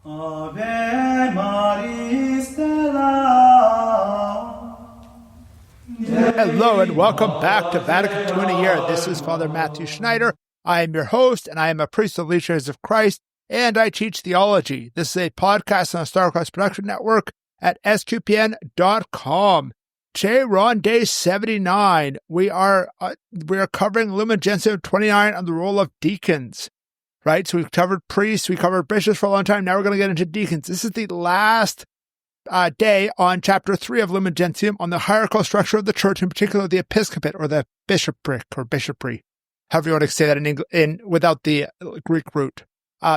Ave Maria Stella. Hello and welcome back to Vatican II in a Year. This is Father Matthew Schneider. I am your host, and I am a priest of the Church of Christ, and I teach theology. This is a podcast on the Star Cross Production Network at sqpn.com. Today we're on day 79. We are covering Lumen Gentium 29 on the role of deacons. Right? So we've covered priests, we covered bishops for a long time. Now we're going to get into deacons. This is the last day on chapter 3 of Lumen Gentium on the hierarchical structure of the church, in particular the episcopate or the bishopric or bishopry, however you want to say that in without the Greek root.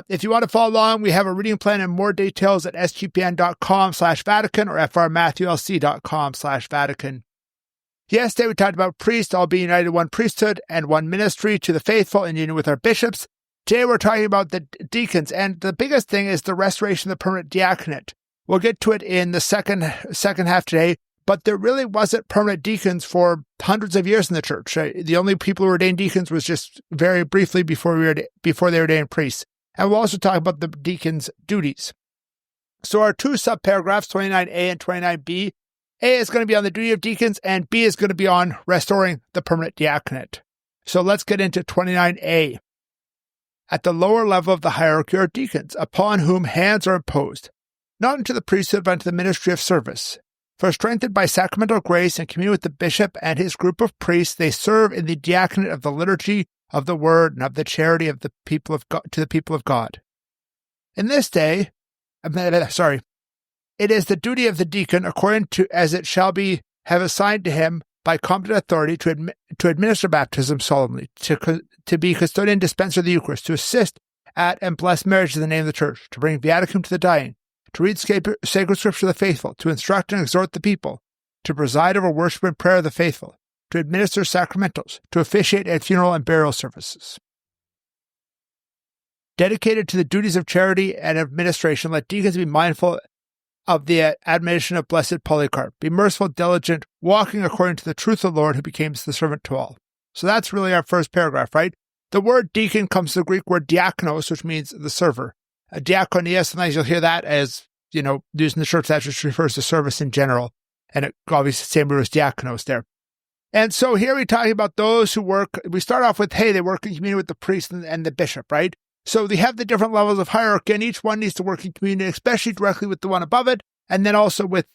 If you want to follow along, we have a reading plan and more details at sgpn.com/Vatican or frmatthewlc.com/Vatican. Yesterday we talked about priests all being united in one priesthood and one ministry to the faithful in union with our bishops. Today we're talking about the deacons, and the biggest thing is the restoration of the permanent diaconate. We'll get to it in the second half today, but there really wasn't permanent deacons for hundreds of years in the church. The only people who ordained deacons was just very briefly before they ordained priests. And we'll also talk about the deacons' duties. So our two subparagraphs, 29a and 29b, A is going to be on the duty of deacons, and B is going to be on restoring the permanent diaconate. So let's get into 29a. At the lower level of the hierarchy are deacons, upon whom hands are imposed, not into the priesthood, but into the ministry of service. For strengthened by sacramental grace and communion with the bishop and his group of priests, they serve in the diaconate of the liturgy, of the word, and of the charity of the people of God, to the people of God. In this day, it is the duty of the deacon, according to as it shall be have assigned to him by competent authority, to administer baptism solemnly, to be custodian dispenser of the Eucharist, to assist at and bless marriage in the name of the Church, to bring viaticum to the dying, to read sacred scripture to the faithful, to instruct and exhort the people, to preside over worship and prayer of the faithful, to administer sacramentals, to officiate at funeral and burial services. Dedicated to the duties of charity and administration, let deacons be mindful of the admonition of blessed Polycarp. Be merciful, diligent, walking according to the truth of the Lord, who became the servant to all. So that's really our first paragraph, right? The word deacon comes from the Greek word diakonos, which means the server. A diakonia, sometimes you'll hear that as, used in the church, that just refers to service in general. And it obviously the same word as diakonos there. And so here we're talking about those who work. We start off with, they work in communion with the priest and the bishop, right? So they have the different levels of hierarchy, and each one needs to work in communion, especially directly with the one above it, and then also with,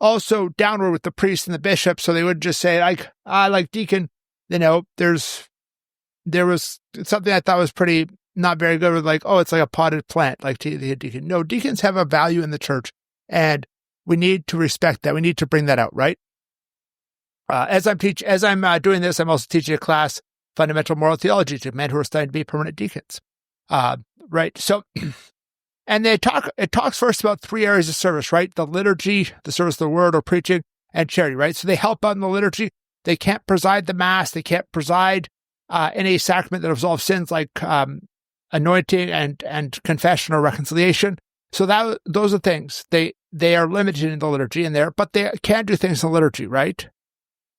also downward with the priest and the bishop. So they wouldn't just say, like deacon, there was something I thought was pretty not very good with it's like a potted plant, like the deacon. No, deacons have a value in the church, and we need to respect that. We need to bring that out, right? As I'm doing this, I'm also teaching a class, Fundamental Moral Theology, to men who are studying to be permanent deacons. Right. So, and it talks first about three areas of service, right? The liturgy, the service of the word or preaching, and charity, right? So they help out in the liturgy. They can't preside the mass. They can't preside any sacrament that absolves sins, like anointing and confession or reconciliation. So those are things. They are limited in the liturgy in there, but they can do things in the liturgy, right?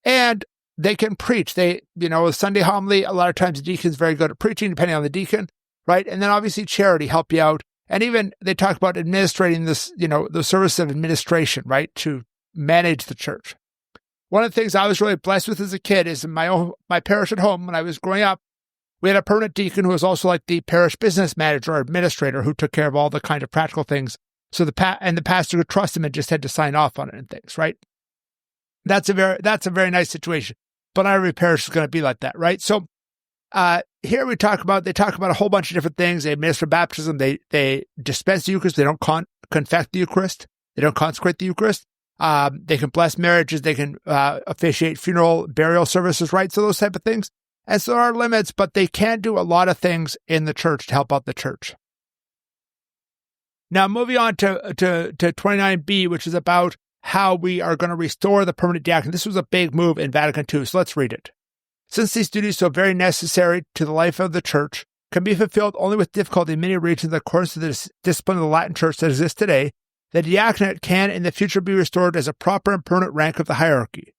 And they can preach. Sunday homily, a lot of times the deacon's very good at preaching, depending on the deacon, right? And then obviously charity, help you out. And even they talk about administrating this, the service of administration, right? To manage the church. One of the things I was really blessed with as a kid is in my parish at home, when I was growing up, we had a permanent deacon who was also like the parish business manager or administrator, who took care of all the kind of practical things. So the pastor could trust him and just had to sign off on it and things, right? That's a very nice situation. But not every parish is going to be like that, right? So here they talk about a whole bunch of different things. They administer baptism. They dispense the Eucharist. They don't confect the Eucharist. They don't consecrate the Eucharist. They can bless marriages. They can officiate funeral, burial services, right? So those type of things. And so there are limits, but they can do a lot of things in the church to help out the church. Now, moving on to 29b, which is about how we are going to restore the permanent diaconate. This was a big move in Vatican II, so let's read it. Since these duties, so very necessary to the life of the church, can be fulfilled only with difficulty in many regions according to the discipline of the Latin Church that exists today, the diaconate can in the future be restored as a proper and permanent rank of the hierarchy.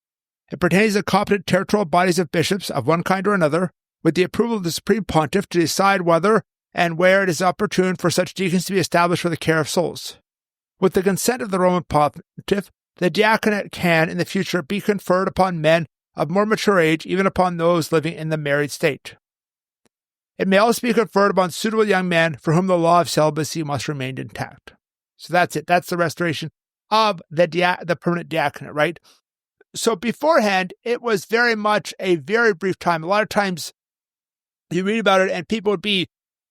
It pertains to competent territorial bodies of bishops of one kind or another, with the approval of the Supreme Pontiff, to decide whether, and where it is opportune for such deacons to be established for the care of souls. With the consent of the Roman pontiff, the diaconate can, in the future, be conferred upon men of more mature age, even upon those living in the married state. It may also be conferred upon suitable young men for whom the law of celibacy must remain intact. So that's it. That's the restoration of the permanent diaconate, right? So beforehand, it was very much a very brief time. A lot of times you read about it and people would be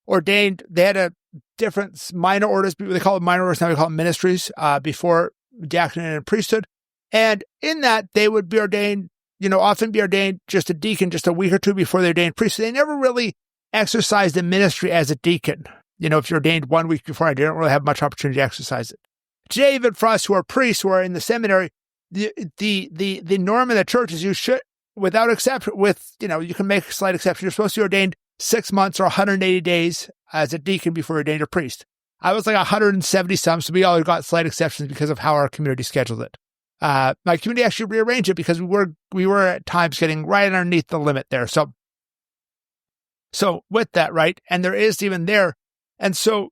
ordained. They had a different minor orders. They call it minor orders. Now we call it ministries before diaconate and priesthood. And in that, they would be ordained, often be ordained just a deacon just a week or two before they ordained priest. So they never really exercised the ministry as a deacon. If you're ordained 1 week before, I didn't really have much opportunity to exercise it. Today, even for us who are priests, who are in the seminary, the norm in the church is you should, without exception, you can make a slight exception. You're supposed to be ordained 6 months or 180 days as a deacon before you're ordained a priest. I was like 170 some, so we all got slight exceptions because of how our community scheduled it. My community actually rearranged it because we were at times getting right underneath the limit there. So with that, right, and there is even there, and so,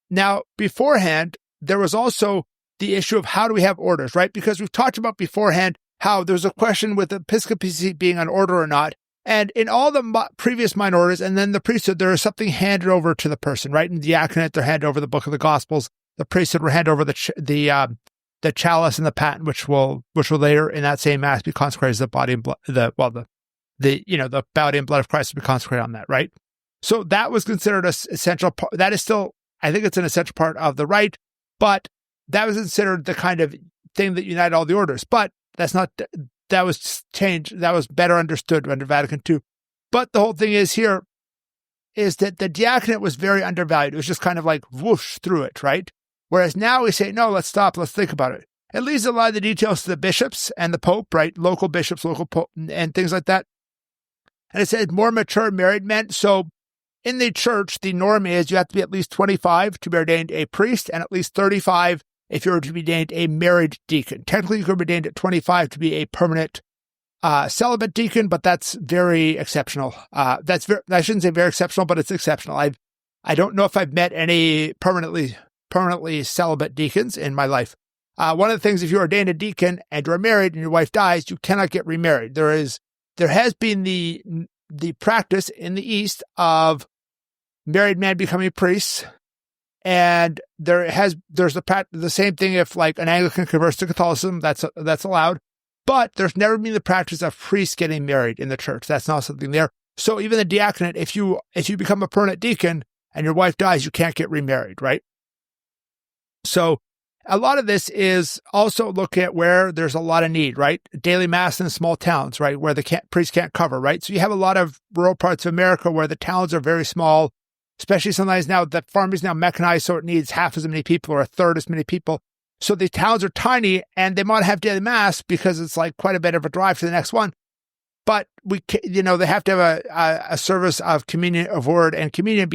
now beforehand, there was also the issue of how do we have orders, right? Because we've talked about beforehand how there's a question with episcopacy being an order or not. And in all the previous minor orders and then the priesthood, there is something handed over to the person, right? In the diaconate, they're handed over the book of the Gospels. The priesthood will hand over the chalice and the paten, which will later in that same mass be consecrated as the body and blood, the body and blood of Christ will be consecrated on that, right? So that was considered an essential part. That is still, I think it's an essential part of the rite, but that was considered the kind of thing that united all the orders. But that was changed. That was better understood under Vatican II. But the whole thing is here is that the diaconate was very undervalued. It was just kind of like whoosh through it, right? Whereas now we say, no, let's stop. Let's think about it. It leaves a lot of the details to the bishops and the Pope, right? Local bishops, local Pope, and things like that. And it said more mature married men. So in the church, the norm is you have to be at least 25 to be ordained a priest and at least 35 if you were to be ordained a married deacon. Technically, you could be ordained at 25 to be a permanent celibate deacon, but that's very exceptional. I shouldn't say very exceptional, but it's exceptional. I don't know if I've met any permanently celibate deacons in my life. One of the things, if you're ordained a deacon and you're married and your wife dies, you cannot get remarried. There has been the practice in the East of married men becoming priests. And there's the same thing if like an Anglican converts to Catholicism, that's allowed. But there's never been the practice of priests getting married in the church. That's not something there. So even the diaconate, if you become a permanent deacon and your wife dies, you can't get remarried, right? So a lot of this is also looking at where there's a lot of need, right? Daily mass in small towns, right? Where the priests can't cover, right? So you have a lot of rural parts of America where the towns are very small, especially sometimes now that farming is now mechanized, so it needs half as many people or a third as many people. So the towns are tiny and they might have daily mass because it's like quite a bit of a drive to the next one. But they have to have a service of communion, of word and communion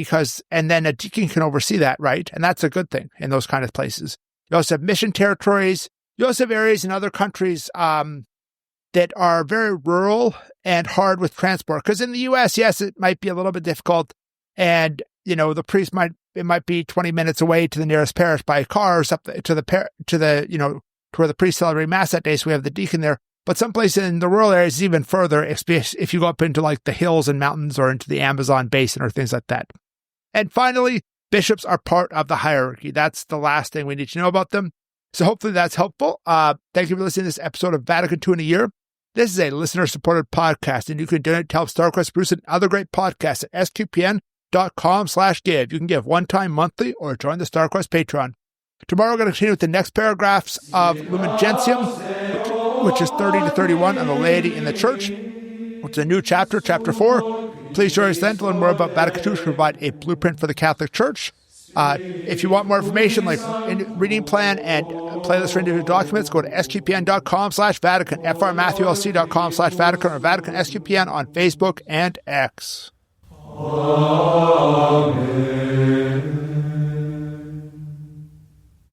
and then a deacon can oversee that, right? And that's a good thing in those kind of places. You also have mission territories. You also have areas in other countries that are very rural and hard with transport. Because in the U.S., yes, it might be a little bit difficult. And, the priest might be 20 minutes away to the nearest parish by car or something to where the priest celebrating mass that day. So we have the deacon there. But some places in the rural areas, even further, if you go up into like the hills and mountains or into the Amazon basin or things like that. And finally, bishops are part of the hierarchy. That's the last thing we need to know about them. So hopefully that's helpful. Thank you for listening to this episode of Vatican II in a Year. This is a listener-supported podcast, and you can donate to help StarQuest produce and other great podcasts at sqpn.com/give. You can give one time, monthly, or join the StarQuest Patreon. Tomorrow we're going to continue with the next paragraphs of Lumen Gentium, which is 30 to 31 on the laity in the church, which is a new chapter, chapter 4. Please join us then to learn more about Vatican II to provide a blueprint for the Catholic Church. If you want more information like reading plan and playlist for individual documents, go to sqpn.com/Vatican, frmatthewlc.com/Vatican, or Vatican SQPN on Facebook and X. Amen.